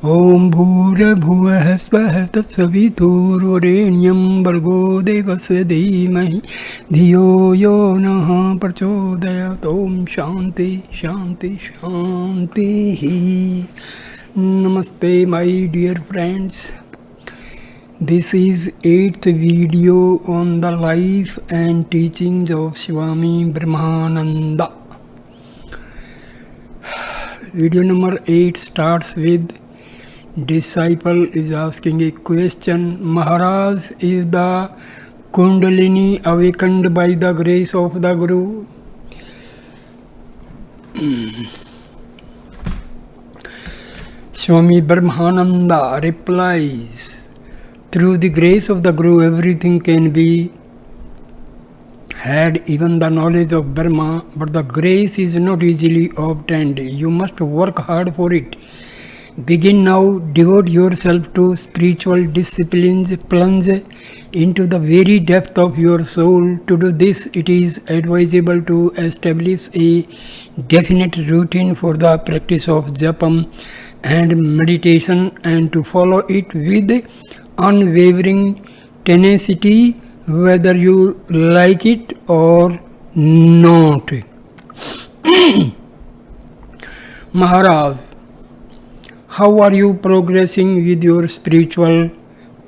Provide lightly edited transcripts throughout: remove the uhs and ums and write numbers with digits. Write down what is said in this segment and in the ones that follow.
Om Bhura Bhuvah Svah Tatsavitururenyam Bargo Devasya Dhimahi Dhiyo Yo Naha Prachodayat. Om Shanti Shanti Shanti. Namaste, my dear friends. This is 8th video on the life and teachings of Swami Brahmananda. Video number 8 starts with disciple is asking a question. Maharaj, is the Kundalini awakened by the grace of the Guru? Swami Brahmananda replies, through the grace of the Guru everything can be had, even the knowledge of Brahma, but the grace is not easily obtained. You must work hard for it. Begin now, devote yourself to spiritual disciplines, plunge into the very depth of your soul. To do this, it is advisable to establish a definite routine for the practice of japam and meditation, and to follow it with unwavering tenacity, whether you like it or not. Maharaj, how are you progressing with your spiritual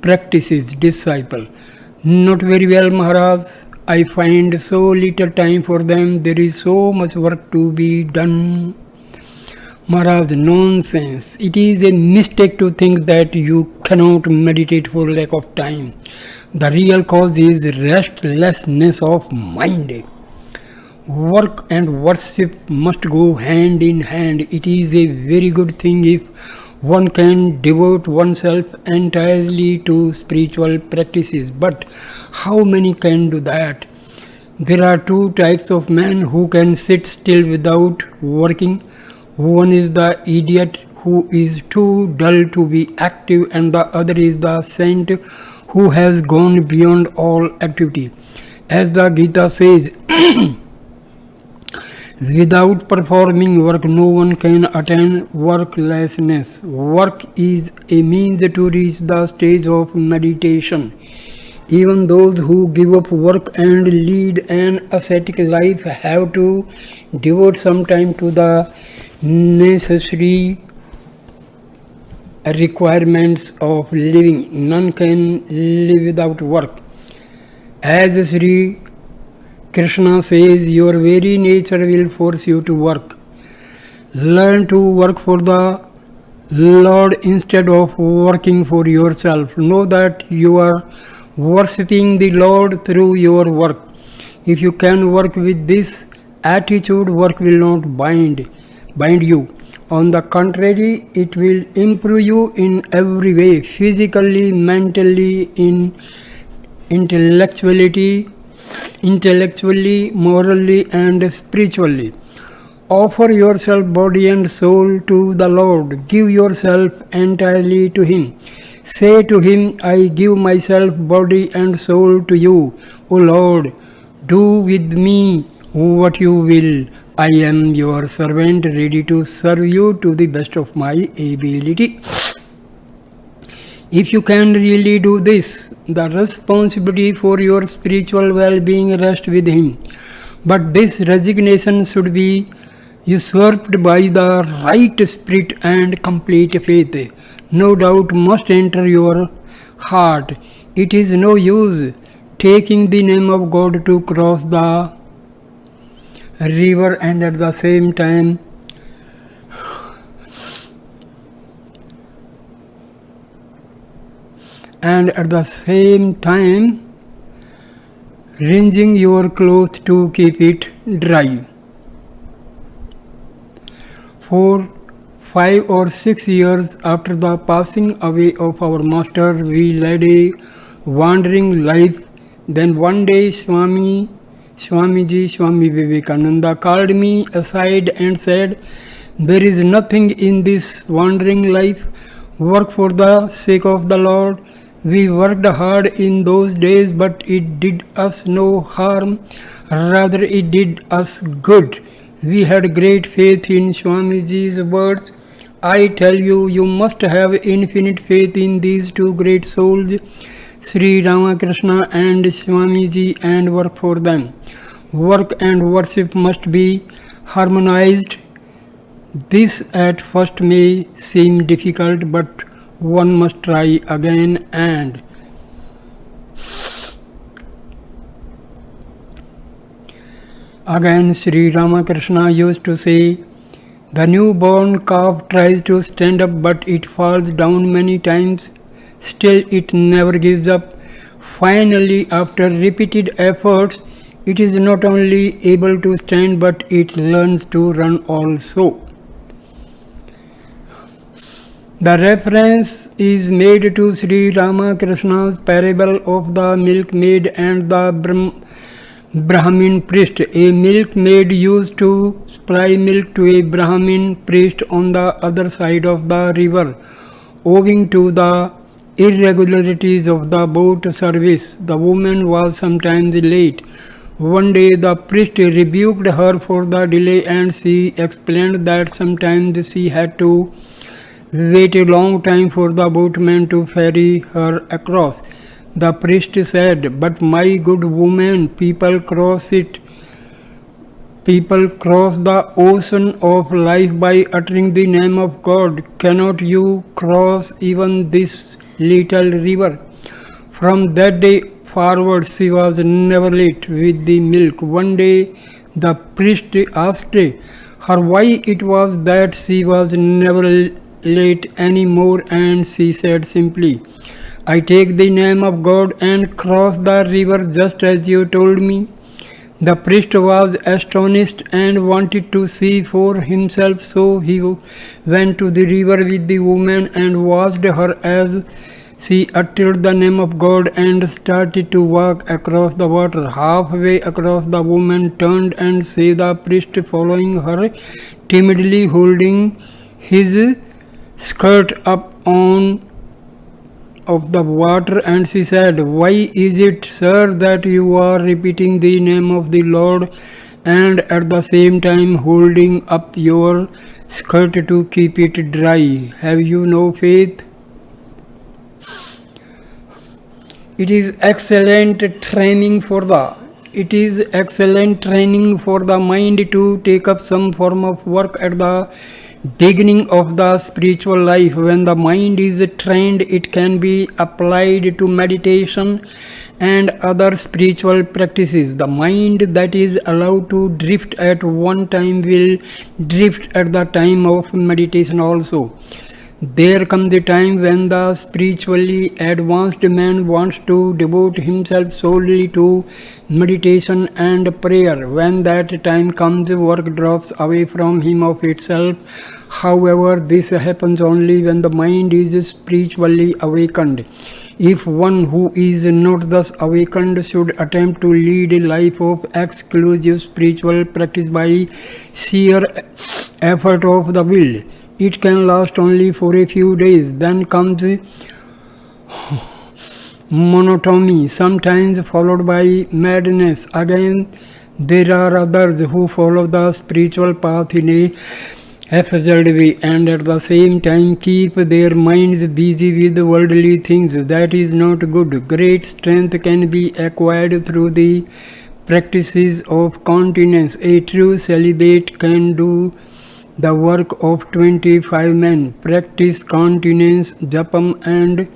practices, disciple? Not very well, Maharaj. I find so little time for them. There is so much work to be done. Maharaj, nonsense. It is a mistake to think that you cannot meditate for lack of time. The real cause is restlessness of mind. Work and worship must go hand in hand. It is a very good thing if one can devote oneself entirely to spiritual practices. But how many can do that? There are two types of men who can sit still without working. One is the idiot who is too dull to be active, and the other is the saint who has gone beyond all activity. As the Gita says, without performing work, no one can attain worklessness. Work is a means to reach the stage of meditation. Even those who give up work and lead an ascetic life have to devote some time to the necessary requirements of living. None can live without work. As Sri Krishna says, your very nature will force you to work. Learn to work for the Lord instead of working for yourself. Know that you are worshipping the Lord through your work. If you can work with this attitude, work will not bind you. On the contrary, it will improve you in every way, physically, mentally, intellectually, morally, and spiritually. Offer yourself body and soul to the Lord. Give yourself entirely to Him. Say to Him, I give myself body and soul to you. O Lord, do with me what you will. I am your servant, ready to serve you to the best of my ability. If you can really do this, the responsibility for your spiritual well-being rests with Him. But this resignation should be usurped by the right spirit and complete faith. No doubt must enter your heart. It is no use taking the name of God to cross the river and at the same time wringing your clothes to keep it dry. For 5 or 6 years after the passing away of our master, we led a wandering life. Then one day Swami Vivekananda called me aside and said, there is nothing in this wandering life. Work for the sake of the Lord. We worked hard in those days, but it did us no harm. Rather, it did us good. We had great faith in Swamiji's words. I tell you, you must have infinite faith in these two great souls, Sri Ramakrishna and Swamiji, and work for them. Work and worship must be harmonized. This at first may seem difficult, but one must try again and again. Sri Ramakrishna used to say, the newborn calf tries to stand up, but it falls down many times. Still, it never gives up. Finally, after repeated efforts, it is not only able to stand, but it learns to run also. The reference is made to Sri Ramakrishna's parable of the milkmaid and the Brahmin priest. A milkmaid used to supply milk to a Brahmin priest on the other side of the river. Owing to the irregularities of the boat service, the woman was sometimes late. One day the priest rebuked her for the delay, and she explained that sometimes she had to wait a long time for the boatman to ferry her across. The priest said, but my good woman, people cross the ocean of life by uttering the name of God. Cannot you cross even this little river? From that day forward, she was never late with the milk. One day the priest asked her why it was that she was never late anymore, and she said simply, I take the name of God and cross the river just as you told me. The priest was astonished and wanted to see for himself, so he went to the river with the woman and watched her as she uttered the name of God and started to walk across the water. Halfway across, the woman turned and saw the priest following her, timidly holding his skirt up on of the water, and she said, why is it, sir, that you are repeating the name of the Lord and at the same time holding up your skirt to keep it dry? Have you no faith? It is excellent training for the mind to take up some form of work at the beginning of the spiritual life. When the mind is trained, it can be applied to meditation and other spiritual practices. The mind that is allowed to drift at one time will drift at the time of meditation also. There comes a time when the spiritually advanced man wants to devote himself solely to meditation and prayer. When that time comes, work drops away from him of itself. However, this happens only when the mind is spiritually awakened. If one who is not thus awakened should attempt to lead a life of exclusive spiritual practice by sheer effort of the will, it can last only for a few days. Then comes monotony, sometimes followed by madness. Again, there are others who follow the spiritual path in a haphazard way and at the same time keep their minds busy with worldly things. That is not good. Great strength can be acquired through the practices of continence. A true celibate can do the work of 25 men. Practice continence, japam and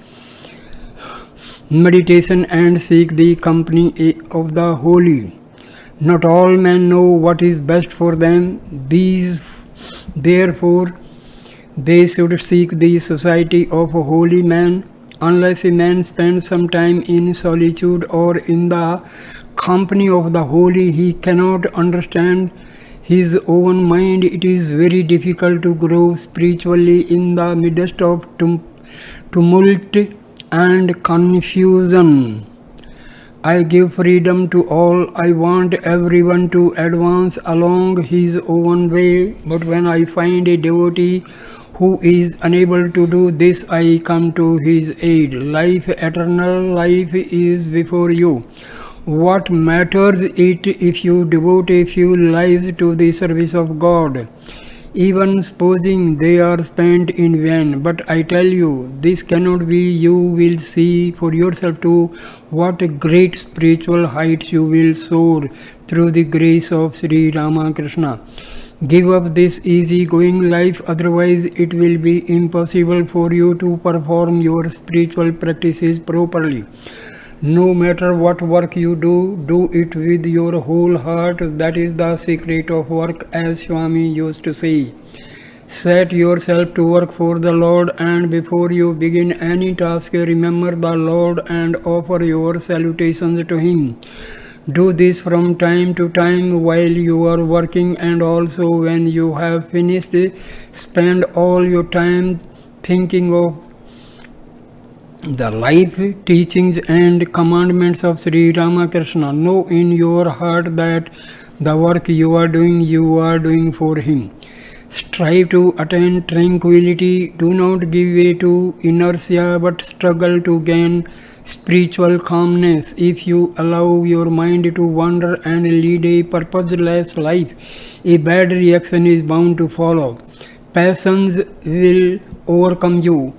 meditation and seek the company of the holy. Not all men know what is best for them. Therefore, they should seek the society of a holy man. Unless a man spends some time in solitude or in the company of the holy, he cannot understand his own mind. It is very difficult to grow spiritually in the midst of tumult and confusion. I give freedom to all. I want everyone to advance along his own way. But when I find a devotee who is unable to do this, I come to his aid. Life, eternal life is before you. What matters it if you devote a few lives to the service of God? even supposing they are spent in vain. But I tell you, this cannot be. You will see for yourself too what great spiritual heights you will soar through the grace of Sri Ramakrishna. Give up this easy-going life, otherwise it will be impossible for you to perform your spiritual practices properly. No matter what work you do, do it with your whole heart. That is the secret of work, as Swami used to say. Set yourself to work for the Lord, and before you begin any task, remember the Lord and offer your salutations to Him. Do this from time to time while you are working, and also when you have finished. Spend all your time thinking of the life, teachings and commandments of Sri Ramakrishna. Know in your heart that the work you are doing for Him. Strive to attain tranquility. Do not give way to inertia, but struggle to gain spiritual calmness. If you allow your mind to wander and lead a purposeless life, a bad reaction is bound to follow. Passions will overcome you.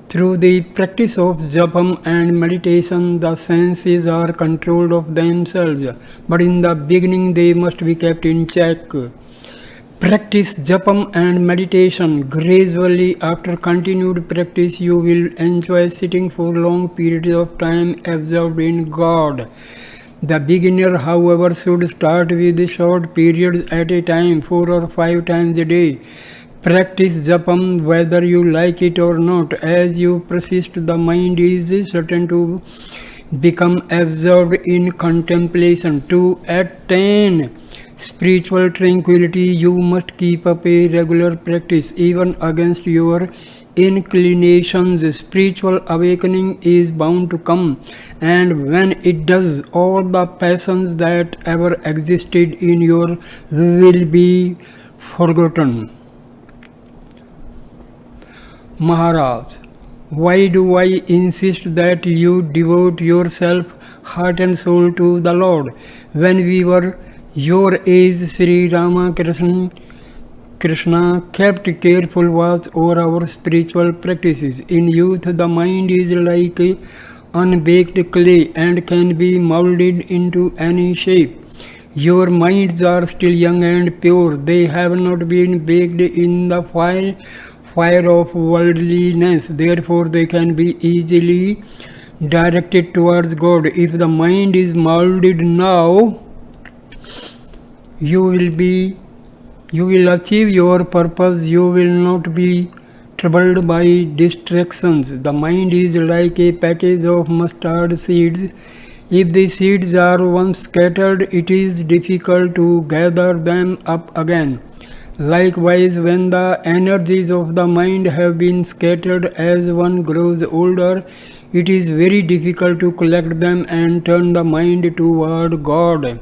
Through the practice of japam and meditation, the senses are controlled of themselves, but in the beginning they must be kept in check. Practice japam and meditation. Gradually, after continued practice, you will enjoy sitting for long periods of time absorbed in God. The beginner, however, should start with short periods at a time, 4 or 5 times a day. Practice japam whether you like it or not. As you persist, the mind is certain to become absorbed in contemplation. To attain spiritual tranquility, you must keep up a regular practice, even against your inclinations. Spiritual awakening is bound to come, and when it does, all the passions that ever existed in your will be forgotten. Maharaj, why do I insist that you devote yourself heart and soul to the Lord? When we were your age, Sri Ramakrishna kept careful watch over our spiritual practices. In youth, the mind is like unbaked clay and can be molded into any shape. Your minds are still young and pure. They have not been baked in the fire of worldliness. Therefore, they can be easily directed towards God. If the mind is molded now, you will achieve your purpose. You will not be troubled by distractions. The mind is like a package of mustard seeds. If the seeds are once scattered, it is difficult to gather them up again. Likewise, when the energies of the mind have been scattered as one grows older, it is very difficult to collect them and turn the mind toward God.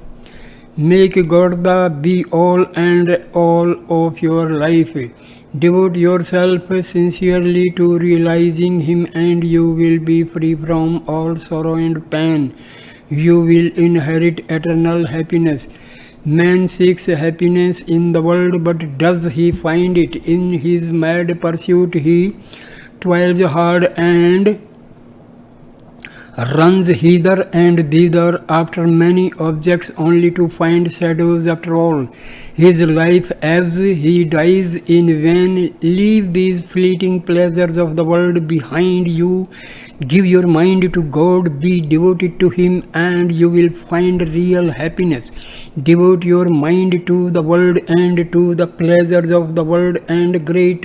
Make God the be-all and all of your life. Devote yourself sincerely to realizing Him, and you will be free from all sorrow and pain. You will inherit eternal happiness. Man seeks happiness in the world, but does he find it? In his mad pursuit, he toils hard and runs hither and thither after many objects, only to find shadows after all. His life ebbs, he dies in vain. Leave these fleeting pleasures of the world behind you. Give your mind to God, be devoted to Him, and you will find real happiness. Devote your mind to the world and to the pleasures of the world, and great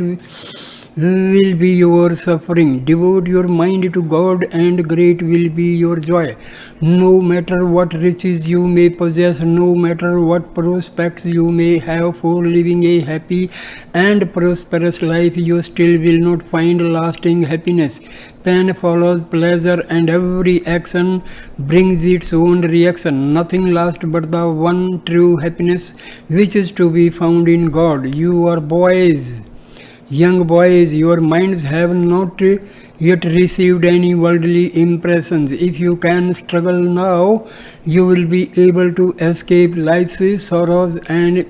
will be your suffering. Devote your mind to God, and great will be your joy. No matter what riches you may possess, no matter what prospects you may have for living a happy and prosperous life, you still will not find lasting happiness. Pain follows pleasure, and every action brings its own reaction. Nothing lasts but the one true happiness, which is to be found in God. You are boys. Young boys, your minds have not yet received any worldly impressions. If you can struggle now, you will be able to escape life's sorrows and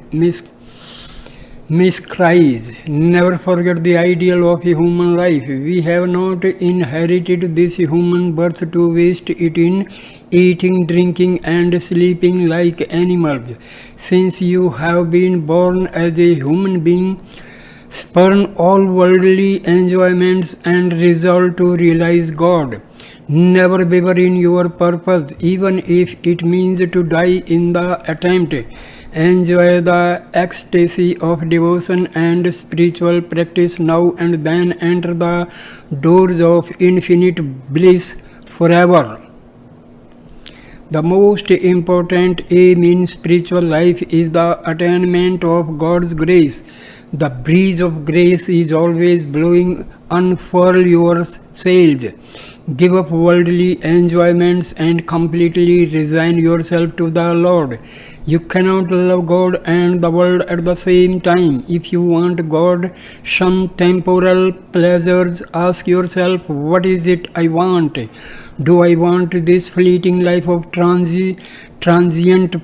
Miss cries, never forget the ideal of a human life. We have not inherited this human birth to waste it in eating, drinking, and sleeping like animals. Since you have been born as a human being, spurn all worldly enjoyments and resolve to realize God. Never waver in your purpose, even if it means to die in the attempt. Enjoy the ecstasy of devotion and spiritual practice now and then enter the doors of infinite bliss forever. The most important aim in spiritual life is the attainment of God's grace. The breeze of grace is always blowing. Unfurl your sails. Give up worldly enjoyments and completely resign yourself to the Lord. You cannot love God and the world at the same time. If you want God, shun temporal pleasures. Ask yourself, what is it I want? Do I want this fleeting life of transient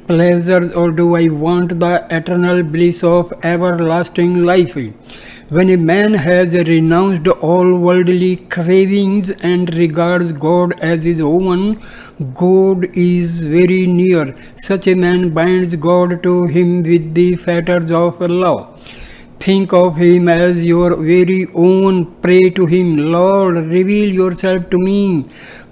pleasures, or do I want the eternal bliss of everlasting life? When a man has renounced all worldly cravings and regards God as his own, God is very near. Such a man binds God to him with the fetters of love. Think of him as your very own. Pray to him, Lord, reveal yourself to me.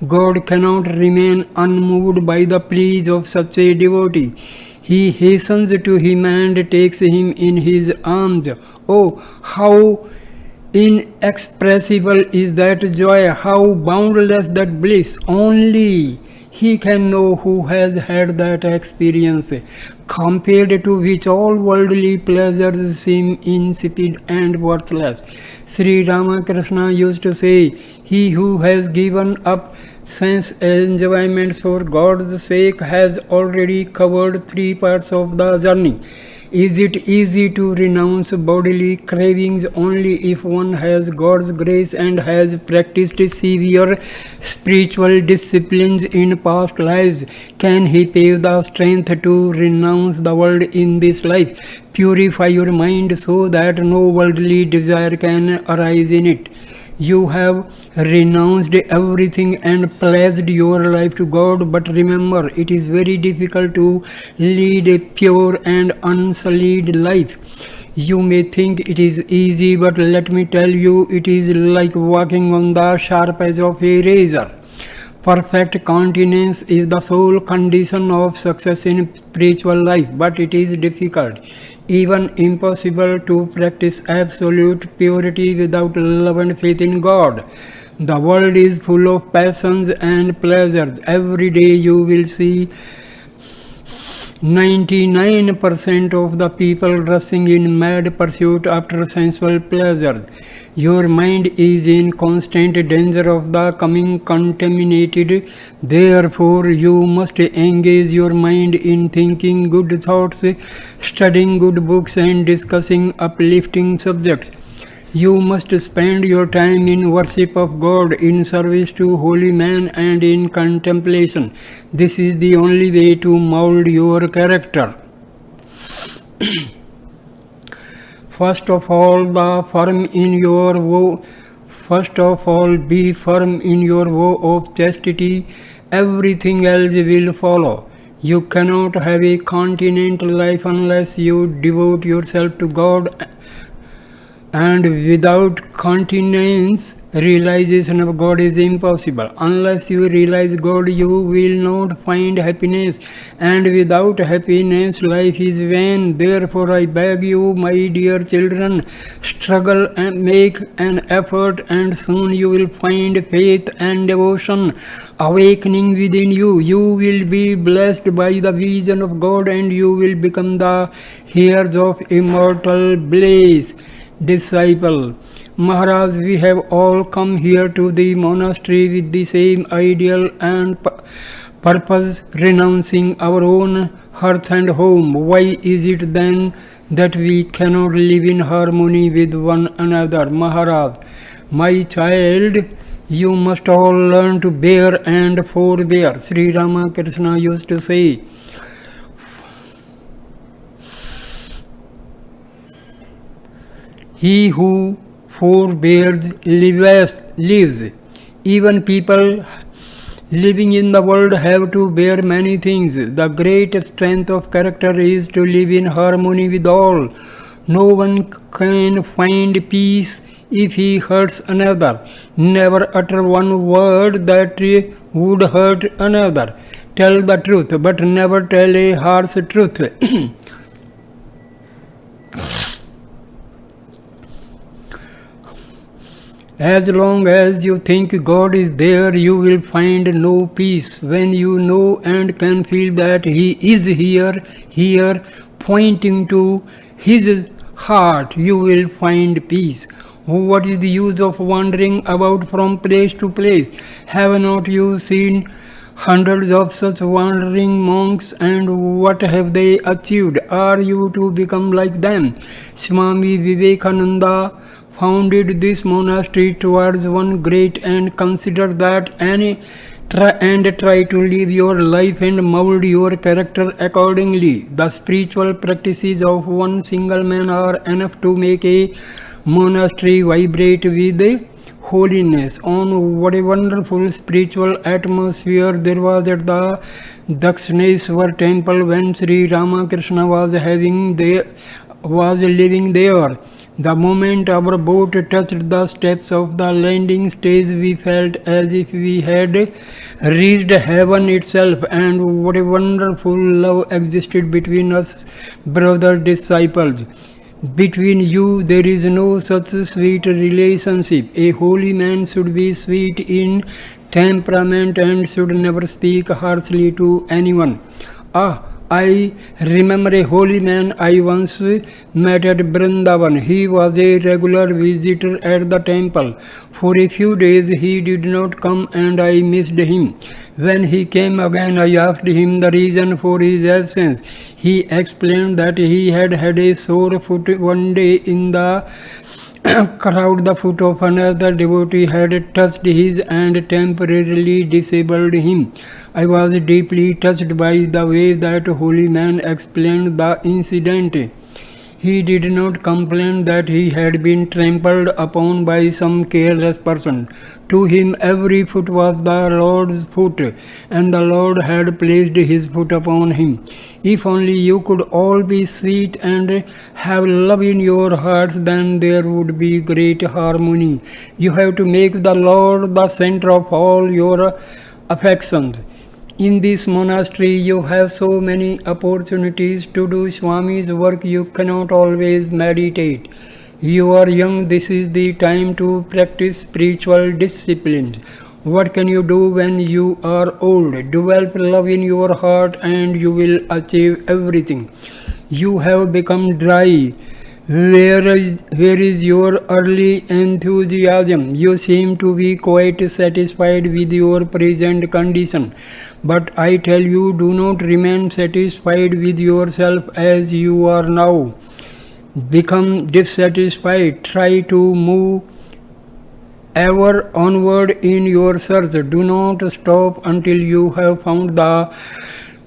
God cannot remain unmoved by the pleas of such a devotee. He hastens to him and takes him in his arms. Oh, how inexpressible is that joy, how boundless that bliss. Only he can know who has had that experience, compared to which all worldly pleasures seem insipid and worthless. Sri Ramakrishna used to say, he who has given up sense enjoyments for God's sake has already covered 3 parts of the journey. Is it easy to renounce bodily cravings? Only if one has God's grace and has practiced severe spiritual disciplines in past lives can he pave the strength to renounce the world in this life. Purify your mind so that no worldly desire can arise in it. You have renounced everything and pledged your life to God, but remember, it is very difficult to lead a pure and unsullied life. You may think it is easy, but let me tell you, it is like walking on the sharp edge of a razor. Perfect continence is the sole condition of success in spiritual life, but it is difficult, even impossible, to practice absolute purity without love and faith in God. The world is full of passions and pleasures. Every day you will see 99% of the people rushing in mad pursuit after sensual pleasures. Your mind is in constant danger of becoming contaminated. Therefore, you must engage your mind in thinking good thoughts, studying good books, and discussing uplifting subjects. You must spend your time in worship of God, in service to holy men, and in contemplation. This is the only way to mold your character. First of all, be firm in your vow of chastity. Everything else will follow. You cannot have a continent life unless you devote yourself to God. And without continence, realization of God is impossible. Unless you realize God, you will not find happiness. And without happiness, life is vain. Therefore, I beg you, my dear children, struggle and make an effort, and soon you will find faith and devotion awakening within you. You will be blessed by the vision of God, and you will become the heirs of immortal bliss. Disciple, Maharaj, we have all come here to the monastery with the same ideal and purpose, renouncing our own hearth and home. Why is it then that we cannot live in harmony with one another? Maharaj, my child, you must all learn to bear and forbear. Sri Ramakrishna used to say, He who forbears lives. Even people living in the world have to bear many things. The great strength of character is to live in harmony with all. No one can find peace if he hurts another. Never utter one word that would hurt another. Tell the truth, but never tell a harsh truth. As long as you think God is there, you will find no peace. When you know and can feel that He is here, pointing to His heart, you will find peace. What is the use of wandering about from place to place? Have not you seen hundreds of such wandering monks, and what have they achieved? Are you to become like them? Swami Vivekananda founded this monastery towards one great and consider that try to live your life and mold your character accordingly. The spiritual practices of one single man are enough to make a monastery vibrate with holiness. On what a wonderful spiritual atmosphere there was at the Dakshineswar temple when Sri Ramakrishna was living there. The moment our boat touched the steps of the landing stage, we felt as if we had reached heaven itself, and what a wonderful love existed between us, brother disciples. Between you there is no such sweet relationship. A holy man should be sweet in temperament and should never speak harshly to anyone. I remember a holy man I once met at Vrindavan. He was a regular visitor at the temple. For a few days he did not come and I missed him. When he came again, I asked him the reason for his absence. He explained that he had a sore foot one day in the crowd. The foot of another devotee had touched his and temporarily disabled him. I was deeply touched by the way that holy man explained the incident. He did not complain that he had been trampled upon by some careless person. To him every foot was the Lord's foot, and the Lord had placed his foot upon him. If only you could all be sweet and have love in your hearts, then there would be great harmony. You have to make the Lord the center of all your affections. In this monastery, you have so many opportunities to do Swami's work. You cannot always meditate. You are young, this is the time to practice spiritual disciplines. What can you do when you are old? Develop love in your heart and you will achieve everything. You have become dry. Where is your early enthusiasm? You seem to be quite satisfied with your present condition. But I tell you, do not remain satisfied with yourself as you are now. Become dissatisfied. Try to move ever onward in your search. Do not stop until you have found the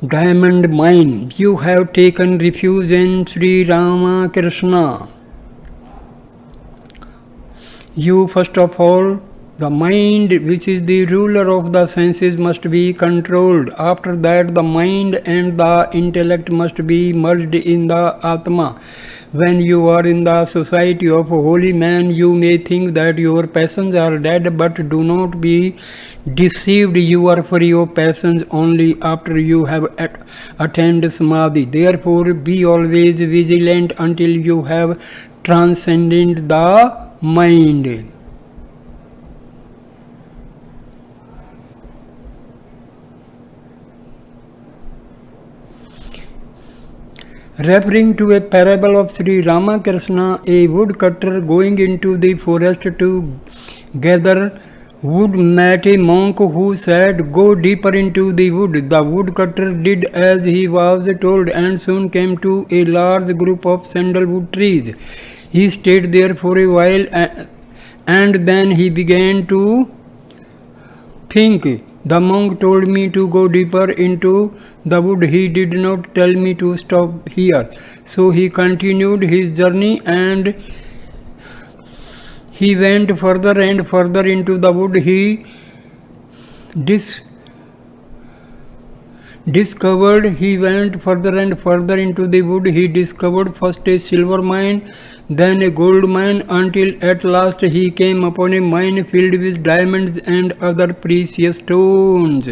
diamond mine. You have taken refuge in Sri Ramakrishna. You first of all, the mind, which is the ruler of the senses, must be controlled. After that, the mind and the intellect must be merged in the Atma. When you are in the society of a holy man, you may think that your passions are dead, but do not be deceived. You are free of passions only after you have attained samadhi. Therefore, be always vigilant until you have transcended the mind. Referring to a parable of Sri Ramakrishna, a woodcutter going into the forest to gather wood met a monk who said, "Go deeper into the wood." The woodcutter did as he was told and soon came to a large group of sandalwood trees. He stayed there for a while and then he began to think. The monk told me to go deeper into the wood. He did not tell me to stop here. So he continued his journey and He went further and further into the wood. He discovered. He went further and further into the wood. He discovered first a silver mine, then a gold mine, until at last he came upon a mine filled with diamonds and other precious stones.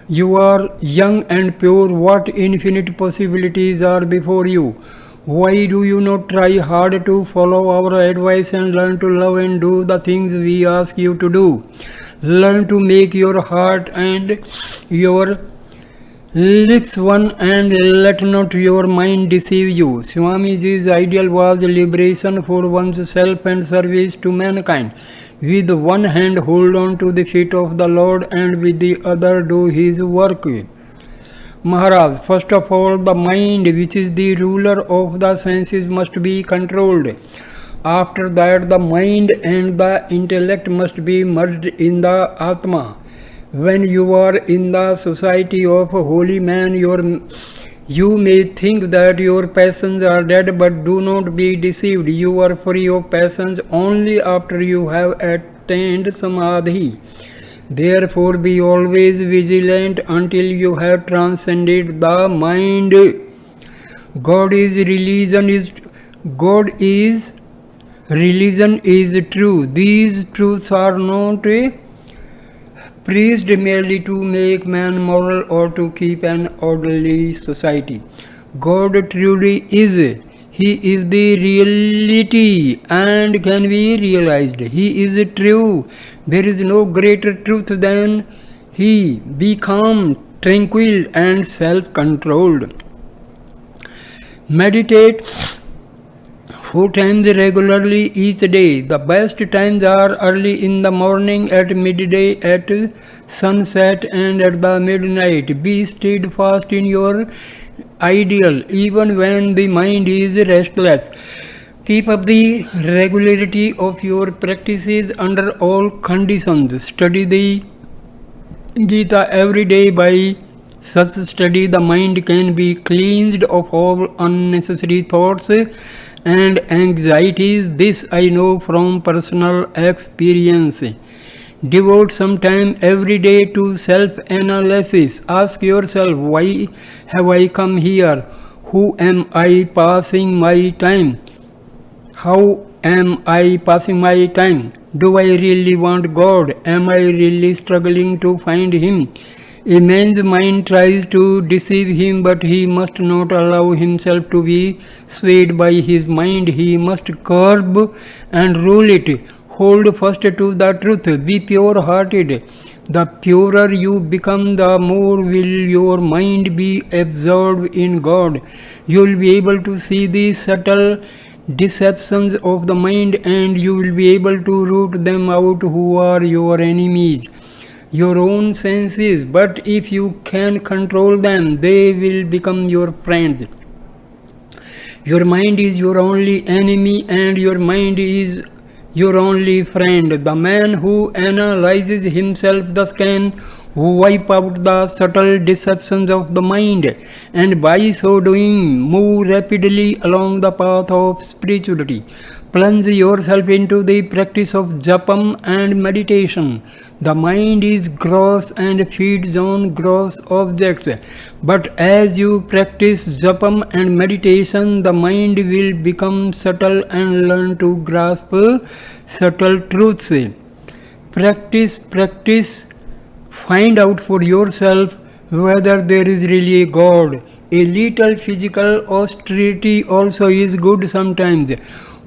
You are young and pure. What infinite possibilities are before you? Why do you not try hard to follow our advice and learn to love and do the things we ask you to do? Learn to make your heart and your lips one, and let not your mind deceive you. Swamiji's ideal was liberation for one's self and service to mankind. With one hand hold on to the feet of the Lord, and with the other do his work. Maharaj, first of all, the mind, which is the ruler of the senses, must be controlled. After that, the mind and the intellect must be merged in the Atma. When you are in the society of a holy man, you may think that your passions are dead, but do not be deceived. You are free of passions only after you have attained samadhi. Therefore, be always vigilant until you have transcended the mind. God is religion is true. These truths are not preached merely to make man moral or to keep an orderly society. God truly is. He is the reality and can be realized. He is true. There is no greater truth than He. Be calm, tranquil, and self-controlled. Meditate 4 times regularly each day. The best times are early in the morning, at midday, at sunset, and at the midnight. Be steadfast in your ideal, even when the mind is restless. Keep up the regularity of your practices under all conditions. Study the Gita every day. By such study, the mind can be cleansed of all unnecessary thoughts and anxieties. This I know from personal experience. Devote some time every day to self-analysis. Ask yourself, why have I come here? Who am I passing my time? How am I passing my time? Do I really want God? Am I really struggling to find Him? A man's mind tries to deceive him, but he must not allow himself to be swayed by his mind. He must curb and rule it. Hold fast to the truth. Be pure-hearted. The purer you become, the more will your mind be absorbed in God. You will be able to see the subtle deceptions of the mind, and you will be able to root them out who are your enemies. Your own senses, but if you can control them, they will become your friends. Your mind is your only enemy, and your mind is your only friend. The man who analyzes himself thus can wipe out the subtle deceptions of the mind, and by so doing move rapidly along the path of spirituality. Plunge yourself into the practice of japam and meditation. The mind is gross and feeds on gross objects, but as you practice japam and meditation, the mind will become subtle and learn to grasp subtle truths. Practice. Find out for yourself whether there is really a God. A little physical austerity also is good sometimes.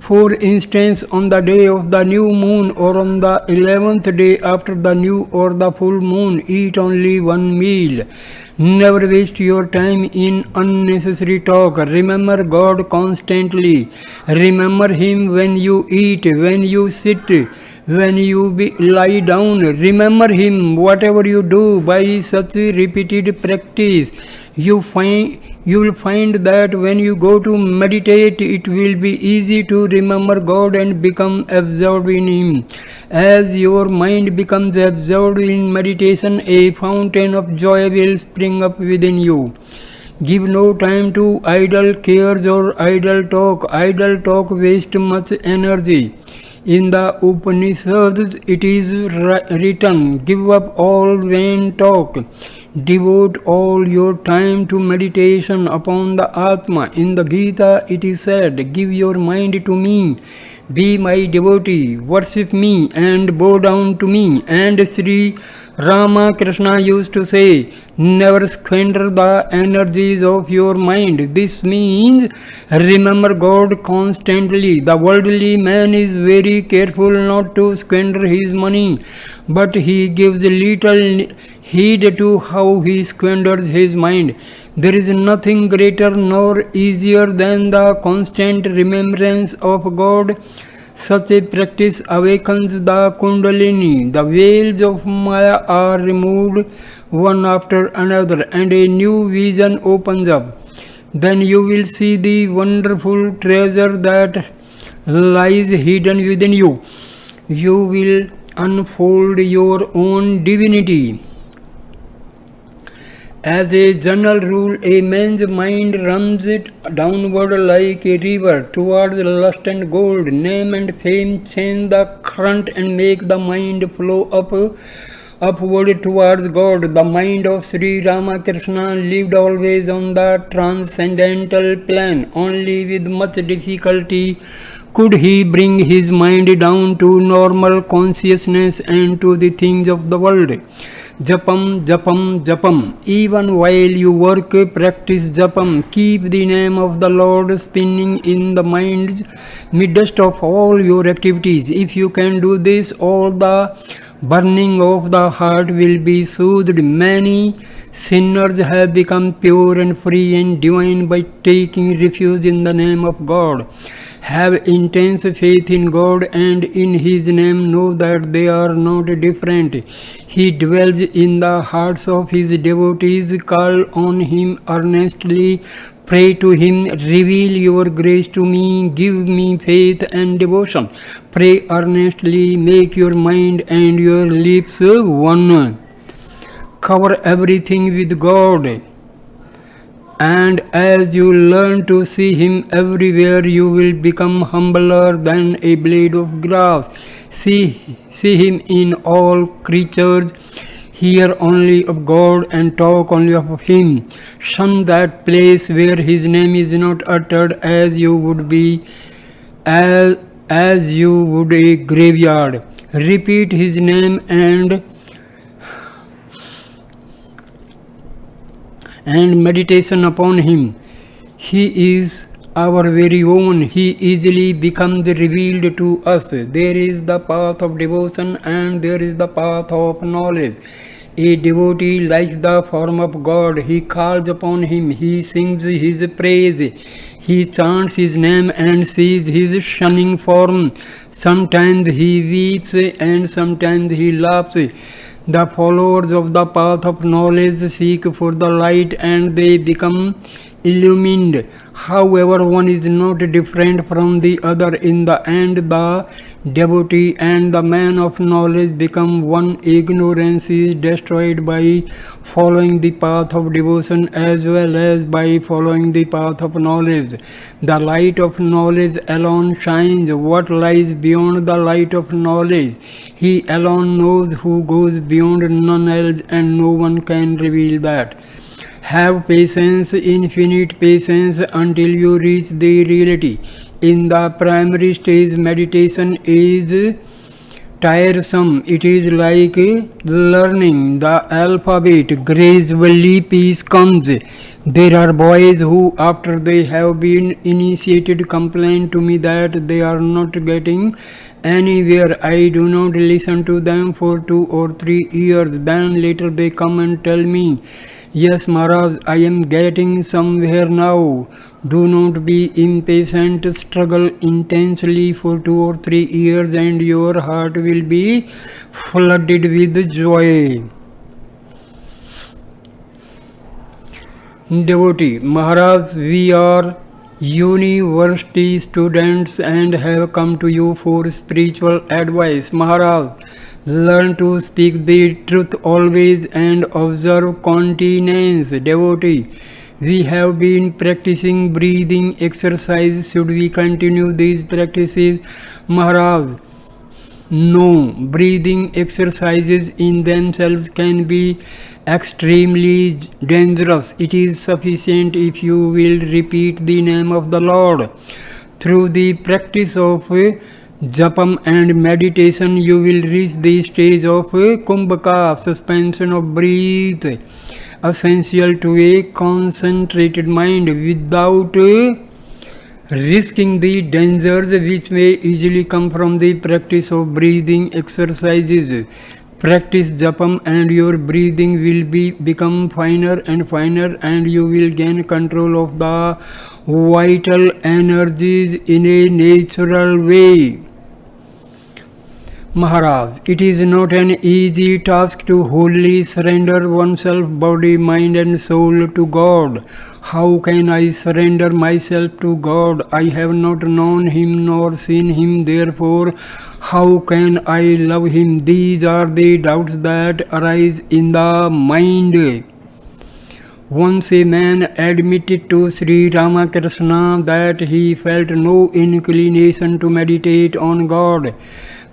For instance, on the day of the new moon or on the 11th day after the new or the full moon, eat only one meal. Never waste your time in unnecessary talk. Remember God constantly. Remember Him when you eat, when you sit, when you lie down. Remember Him whatever you do. By such repeated practice, you will find that when you go to meditate, it will be easy to remember God and become absorbed in Him. As your mind becomes absorbed in meditation, a fountain of joy will spring up within you. Give no time to idle cares or idle talk. Idle talk wastes much energy. In the Upanishads it is written, give up all vain talk. Devote all your time to meditation upon the Atma. In the Gita it is said, give your mind to me. Be my devotee, worship me and bow down to me. And Sri Ramakrishna used to say, never squander the energies of your mind. This means remember God constantly. The worldly man is very careful not to squander his money, but he gives little heed to how he squanders his mind. There is nothing greater nor easier than the constant remembrance of God. Such a practice awakens the Kundalini. The veils of Maya are removed one after another and a new vision opens up. Then you will see the wonderful treasure that lies hidden within you. You will unfold your own divinity. As a general rule, a man's mind runs it downward like a river towards lust and gold. Name and fame change the current and make the mind flow upward towards God. The mind of Sri Ramakrishna lived always on the transcendental plane. Only with much difficulty could he bring his mind down to normal consciousness and to the things of the world. Japam, japam, japam. Even while you work, practice japam. Keep the name of the Lord spinning in the mind's midst of all your activities. If you can do this, all the burning of the heart will be soothed. Many sinners have become pure and free and divine by taking refuge in the name of God. Have intense faith in God and in His name. Know that they are not different. He dwells in the hearts of His devotees. Call on Him earnestly. Pray to Him. Reveal your grace to me. Give me faith and devotion. Pray earnestly. Make your mind and your lips one. Cover everything with God. And as you learn to see Him everywhere, you will become humbler than a blade of grass. See Him in all creatures. Hear only of God and talk only of Him. Shun that place where His name is not uttered, as you would a graveyard. Repeat His name and meditation upon Him. He is our very own. He easily becomes revealed to us. There is the path of devotion and there is the path of knowledge. A devotee likes the form of God. He calls upon Him. He sings His praise. He chants His name and sees His shining form. Sometimes he weeps and sometimes he laughs. The followers of the path of knowledge seek for the light and they become illumined. However, one is not different from the other. In the end, the devotee and the man of knowledge become one. Ignorance is destroyed by following the path of devotion as well as by following the path of knowledge. The light of knowledge alone shines. What lies beyond the light of knowledge? He alone knows who goes beyond none else, and no one can reveal that. Have patience, infinite patience, until you reach the reality. In the primary stage, meditation is tiresome. It is like learning the alphabet. Gradually peace comes. There are boys who, after they have been initiated, complain to me that they are not getting anywhere. I do not listen to them for 2 or 3 years. Then later they come and tell me, yes, Maharaj, I am getting somewhere now. Do not be impatient. Struggle intensely for 2 or 3 years and your heart will be flooded with joy. Devotee: Maharaj, we are university students and have come to you for spiritual advice. Maharaj, learn to speak the truth always and observe continence. Devotee: We have been practicing breathing exercise. Should we continue these practices, Maharaj? No, breathing exercises in themselves can be extremely dangerous. It is sufficient if you will repeat the name of the Lord. Through the practice of japam and meditation, you will reach the stage of kumbhaka, suspension of breath, essential to a concentrated mind without risking the dangers which may easily come from the practice of breathing exercises. Practice japam and your breathing will become finer and finer, and you will gain control of the vital energies in a natural way. Maharaj, it is not an easy task to wholly surrender oneself, body, mind and soul to God. How can I surrender myself to God? I have not known Him nor seen Him, therefore how can I love Him? These are the doubts that arise in the mind. Once a man admitted to Sri Ramakrishna that he felt no inclination to meditate on God.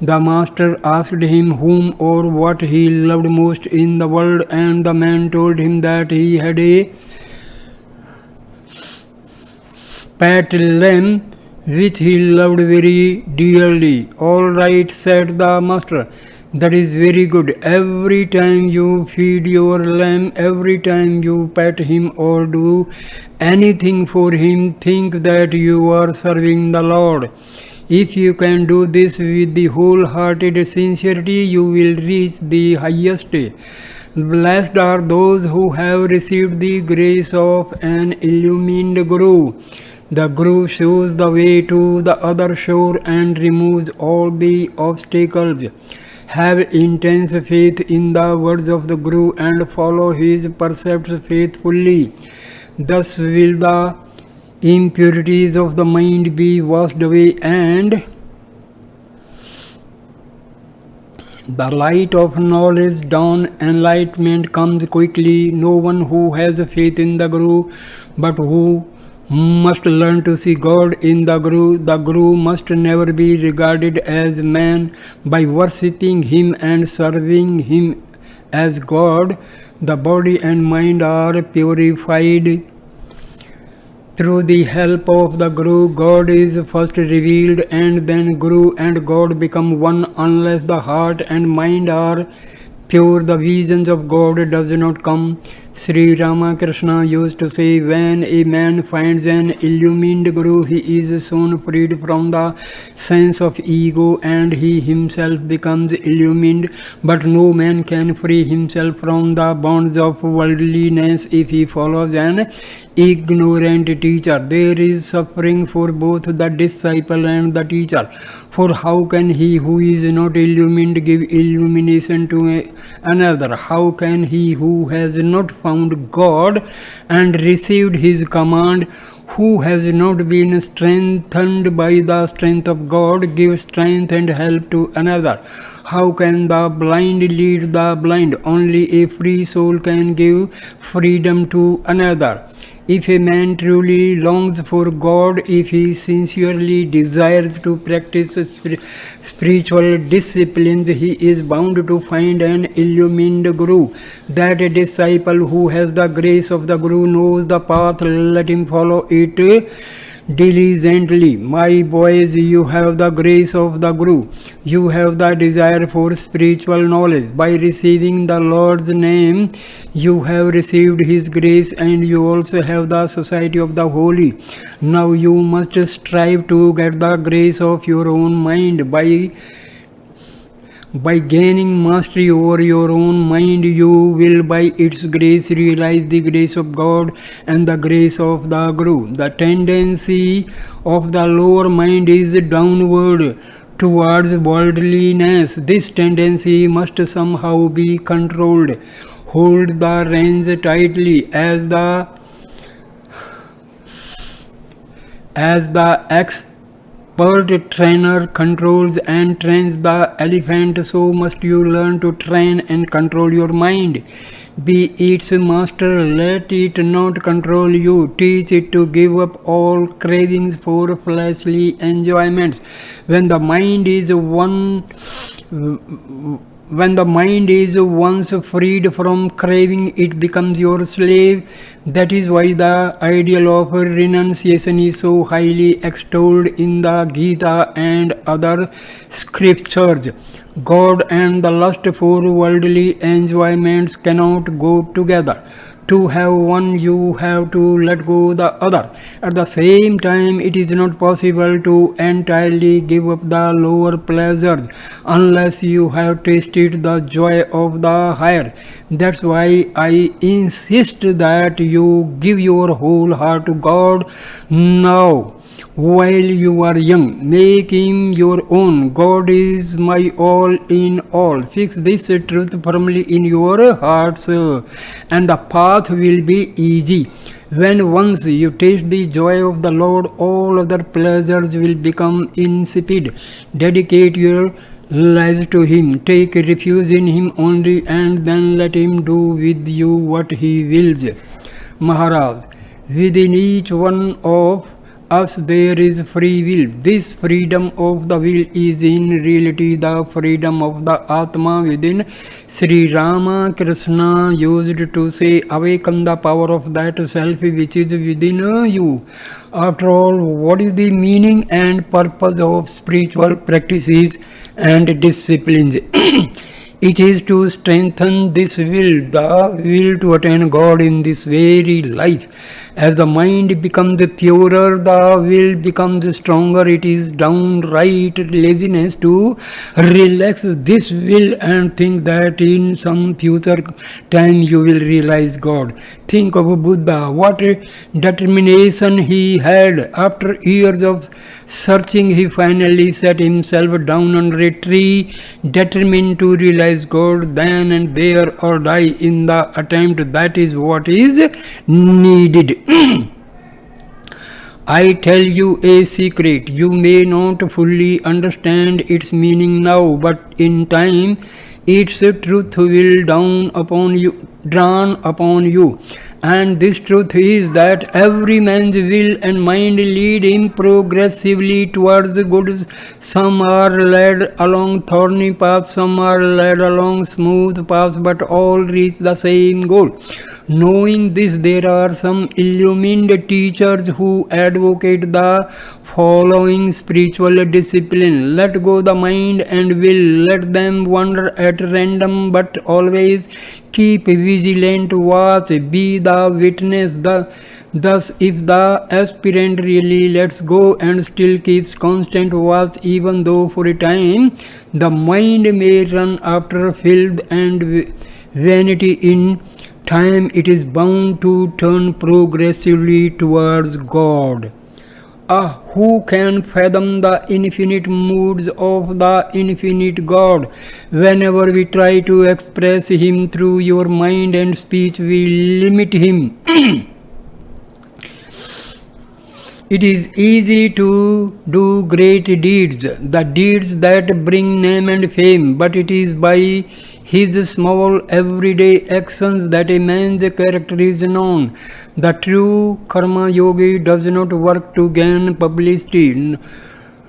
The master asked him whom or what he loved most in the world, and the man told him that he had a pet lamb which he loved very dearly. All right, said the master, that is very good. Every time you feed your lamb, every time you pet him or do anything for him, think that you are serving the Lord. If you can do this with the wholehearted sincerity, you will reach the highest. Blessed are those who have received the grace of an illumined Guru. The Guru shows the way to the other shore and removes all the obstacles. Have intense faith in the words of the Guru and follow his precepts faithfully. Thus will the impurities of the mind be washed away, and the light of knowledge dawn. Enlightenment comes quickly. No one who has faith in the Guru, but who must learn to see God in the Guru must never be regarded as man. By worshipping him and serving him as God, the body and mind are purified. Through the help of the Guru, God is first revealed, and then Guru and God become one. Unless the heart and mind are pure, the visions of God does not come. Sri Ramakrishna used to say, when a man finds an illumined Guru, he is soon freed from the sense of ego and he himself becomes illumined. But no man can free himself from the bonds of worldliness if he follows an ignorant teacher. There is suffering for both the disciple and the teacher. For how can he who is not illumined give illumination to another? How can he who has not found God and received his command, who has not been strengthened by the strength of God, give strength and help to another? How can the blind lead the blind? Only a free soul can give freedom to another. If a man truly longs for God, if he sincerely desires to practice spiritual disciplines, he is bound to find an illumined Guru. That disciple who has the grace of the Guru knows the path, let him follow it diligently. My boys, you have the grace of the Guru. You have the desire for spiritual knowledge. By receiving the Lord's name, you have received His grace, and you also have the society of the holy. Now you must strive to get the grace of your own mind. By gaining mastery over your own mind, you will by its grace realize the grace of God and the grace of the Guru. The tendency of the lower mind is downward towards worldliness. This tendency must somehow be controlled. Hold the reins tightly as the bird trainer controls and trains the elephant, so must you learn to train and control your mind. Be its master, let it not control you. Teach it to give up all cravings for fleshly enjoyments. When the mind is once freed from craving, it becomes your slave. That is why the ideal of renunciation is so highly extolled in the Gita and other scriptures. God and the lust for worldly enjoyments cannot go together. To have one, you have to let go the other. At the same time, it is not possible to entirely give up the lower pleasures unless you have tasted the joy of the higher. That's why I insist that you give your whole heart to God now, while you are young. Make Him your own. God is my all in all. Fix this truth firmly in your hearts, and the path will be easy. When once you taste the joy of the Lord, all other pleasures will become insipid. Dedicate your lives to Him. Take refuge in Him only, and then let Him do with you what He wills. Maharaj, within each one of us there is free will. This freedom of the will is in reality the freedom of the Atma within. Sri Ramakrishna used to say, awaken the power of that self which is within you. After all, what is the meaning and purpose of spiritual practices and disciplines? It is to strengthen this will, the will to attain God in this very life. As the mind becomes purer, the will becomes stronger. It is downright laziness to relax this will and think that in some future time you will realize God. Think of Buddha, what determination he had. After years of searching, he finally set himself down under a tree, determined to realize God then and there or die in the attempt. That is what is needed. I tell you a secret. You may not fully understand its meaning now, but in time its truth will dawn upon you. And this truth is that every man's will and mind lead him progressively towards good. Some are led along thorny paths, some are led along smooth paths, but all reach the same goal. Knowing this, there are some illumined teachers who advocate the following spiritual discipline. Let go the mind and will, let them wander at random, but always keep vigilant watch, be the witness. Thus, if the aspirant really lets go and still keeps constant watch, even though for a time the mind may run after filth and vanity, in time it is bound to turn progressively towards God. Who can fathom the infinite moods of the infinite God? Whenever we try to express Him through your mind and speech, we limit Him. It is easy to do great deeds, the deeds that bring name and fame, but it is by his small everyday actions that a man's character is known. The true karma yogi does not work to gain publicity.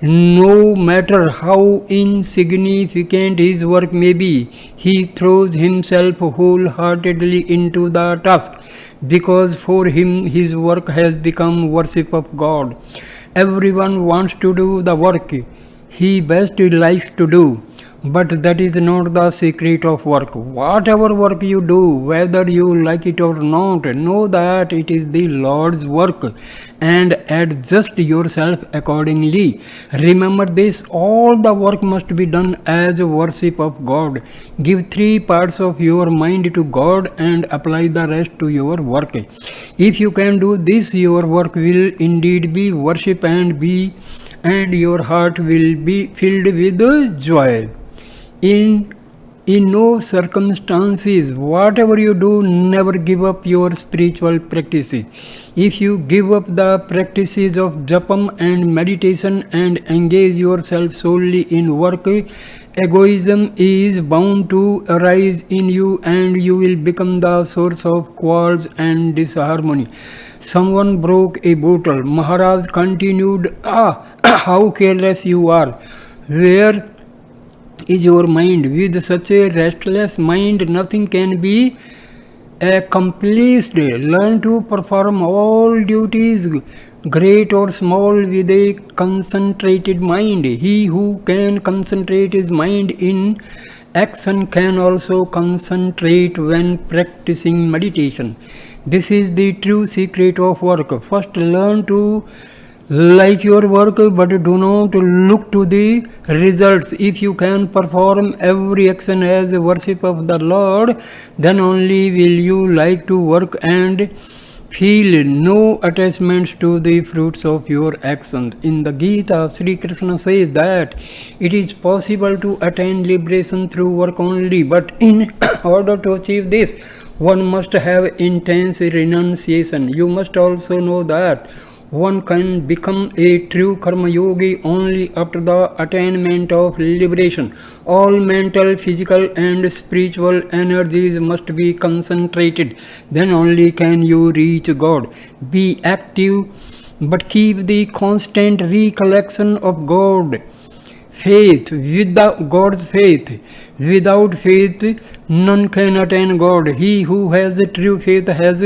No matter how insignificant his work may be, he throws himself wholeheartedly into the task, because for him his work has become worship of God. Everyone wants to do the work he best likes to do, but that is not the secret of work. Whatever work you do, whether you like it or not, know that it is the Lord's work and adjust yourself accordingly. Remember this, all the work must be done as worship of God. Give 3 parts of your mind to God and apply the rest to your work. If you can do this, your work will indeed be worship and your heart will be filled with joy. In In no circumstances, whatever you do, never give up your spiritual practices. If you give up the practices of japam and meditation and engage yourself solely in work, egoism is bound to arise in you and you will become the source of quarrels and disharmony. Someone broke a bottle. Maharaj continued, how careless you are. Where is your mind? With such a restless mind, nothing can be accomplished. Learn to perform all duties, great or small, with a concentrated mind. He who can concentrate his mind in action can also concentrate when practicing meditation. This is the true secret of work. First, learn to like your work, but do not look to the results. If you can perform every action as a worship of the Lord, then only will you like to work and feel no attachments to the fruits of your actions. In the Gita, Sri Krishna says that it is possible to attain liberation through work only, but in order to achieve this, one must have intense renunciation. You must also know that one can become a true karma yogi only after the attainment of liberation. All mental, physical and spiritual energies must be concentrated. Then only can you reach God. Be active, but keep the constant recollection of God. Faith, without God's faith. Without faith, none can attain God. He who has true faith has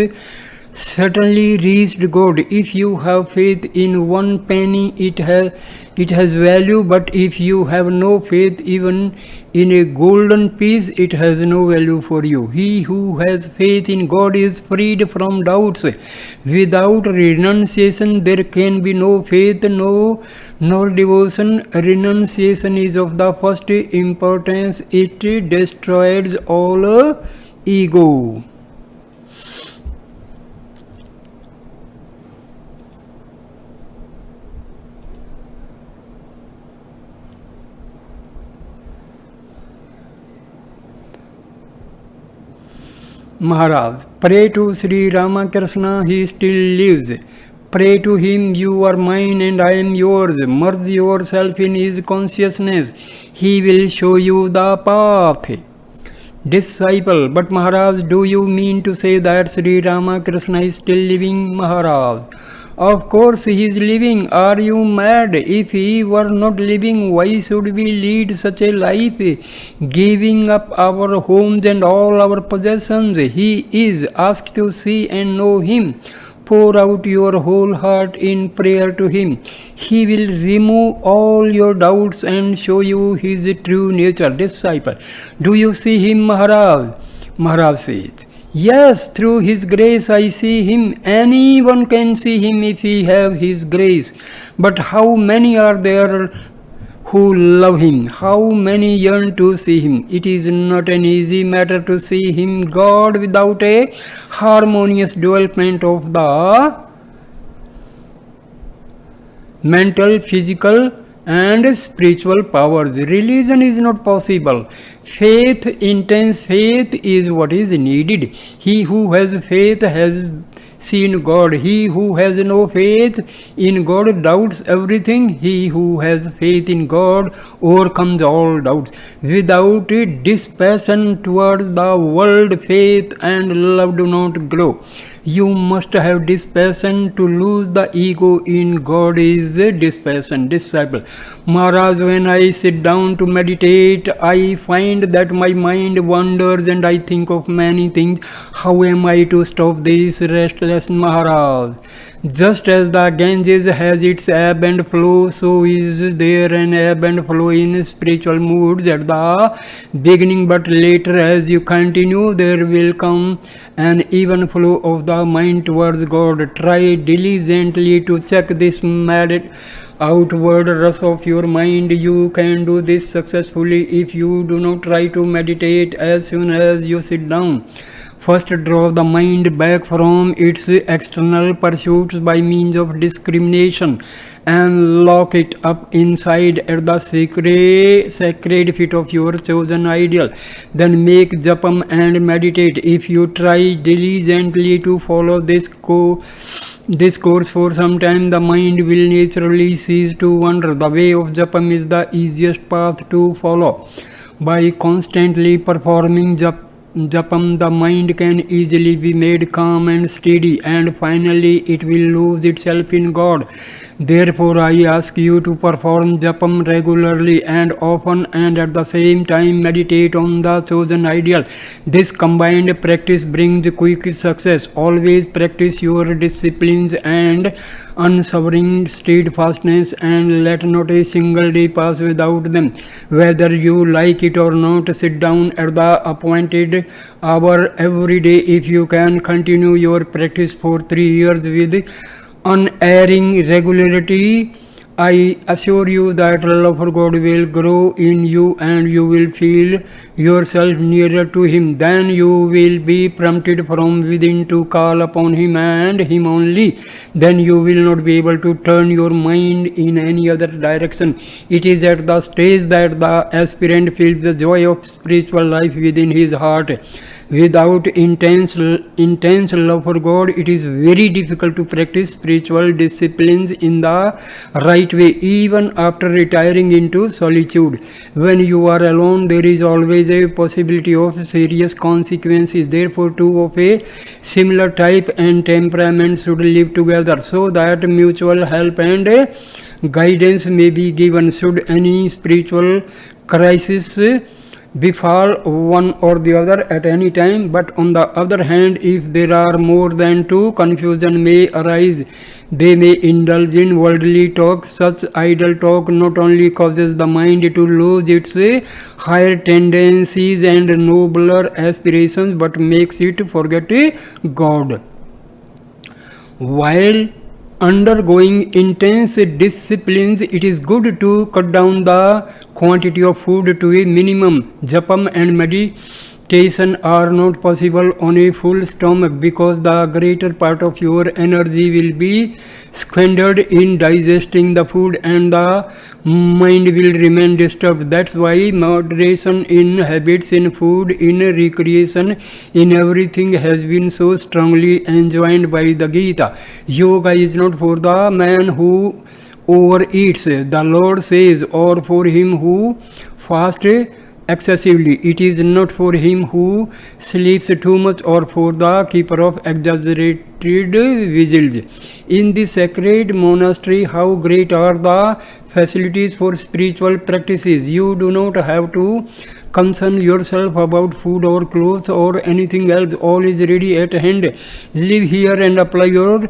certainly reached God. If you have faith in one penny, it has value, but if you have no faith even in a golden piece, it has no value for you. He who has faith in God is freed from doubts. Without renunciation, there can be no faith, nor devotion. Renunciation is of the first importance. It destroys all ego. Maharaj, pray to Sri Ramakrishna, he still lives. Pray to him, you are mine and I am yours. Merge yourself in his consciousness. He will show you the path. Disciple, but Maharaj, do you mean to say that Sri Ramakrishna is still living? Maharaj, of course he is living. Are you mad? If he were not living, why should we lead such a life, giving up our homes and all our possessions? He is. Ask to see and know him. Pour out your whole heart in prayer to him. He will remove all your doubts and show you his true nature. Disciple, do you see him, Maharaj? Maharaj says, yes, through his grace I see him. Anyone can see him if he have his grace. But how many are there who love him? How many yearn to see him? It is not an easy matter to see him, God, without a harmonious development of the mental, physical and spiritual powers. Religion is not possible. Faith, intense faith is what is needed. He who has faith has seen God. He who has no faith in God doubts everything. He who has faith in God overcomes all doubts. Without dispassion towards the world, faith and love do not grow. You must have dispassion. To lose the ego in God is dispassion. Disciple, Maharaj, when I sit down to meditate, I find that my mind wanders and I think of many things. How am I to stop this restless, Maharaj? Just as the Ganges has its ebb and flow, so is there an ebb and flow in spiritual moods at the beginning, but later as you continue, there will come an even flow of the mind towards God. Try diligently to check this mad outward rush of your mind. You can do this successfully if you do not try to meditate as soon as you sit down. First, draw the mind back from its external pursuits by means of discrimination and lock it up inside at the sacred feet of your chosen ideal. Then make japam and meditate. If you try diligently to follow this course for some time, the mind will naturally cease to wander. The way of japam is the easiest path to follow. By constantly performing japam, the mind can easily be made calm and steady, and finally it will lose itself in God. Therefore, I ask you to perform japam regularly and often, and at the same time meditate on the chosen ideal. This combined practice brings quick success. Always practice your disciplines and unswerving steadfastness, and let not a single day pass without them. Whether you like it or not, sit down at the appointed hour every day. If you can continue your practice for 3 years with unerring regularity, I assure you that love for God will grow in you and you will feel yourself nearer to Him. Then you will be prompted from within to call upon Him and Him only. Then you will not be able to turn your mind in any other direction. It is at the stage that the aspirant feels the joy of spiritual life within his heart. Without intense love for God, it is very difficult to practice spiritual disciplines in the right way, even after retiring into solitude. When you are alone, there is always a possibility of serious consequences. Therefore, two of a similar type and temperament should live together, so that mutual help and guidance may be given. Should any spiritual crisis befall one or the other at any time, but on the other hand, if there are more than two, confusion may arise. They may indulge in worldly talk. Such idle talk not only causes the mind to lose its higher tendencies and nobler aspirations, but makes it forget God. While undergoing intense disciplines, it is good to cut down the quantity of food to a minimum. Japam and meditation are not possible on a full stomach, because the greater part of your energy will be squandered in digesting the food and the mind will remain disturbed. That's why moderation in habits, in food, in recreation, in everything has been so strongly enjoined by the Gita. Yoga is not for the man who overeats, the Lord says, or for him who fasts excessively. It is not for him who sleeps too much or for the keeper of exaggerated vigils. In the sacred monastery, how great are the facilities for spiritual practices. You do not have to concern yourself about food or clothes or anything else. All is ready at hand. Live here and apply yourself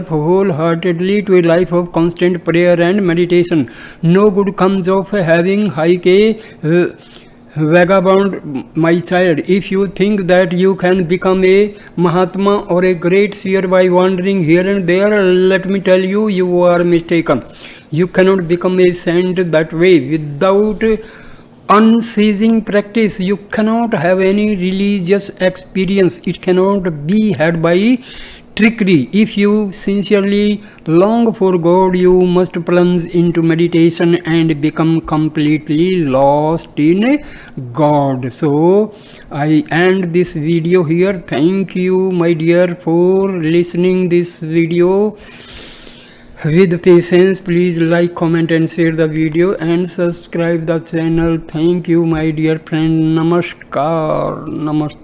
wholeheartedly to a life of constant prayer and meditation. No good comes of having hike a vagabond, my child. If you think that you can become a Mahatma or a great seer by wandering here and there, let me tell you, you are mistaken. You cannot become a saint that way. Without unceasing practice, you cannot have any religious experience. It cannot be had by trickery. If you sincerely long for God, you must plunge into meditation and become completely lost in God. So I end this video here. Thank you, my dear, for listening this video with patience. Please like, comment and share the video and subscribe the channel. Thank you, my dear friend. Namaskar. Namaste.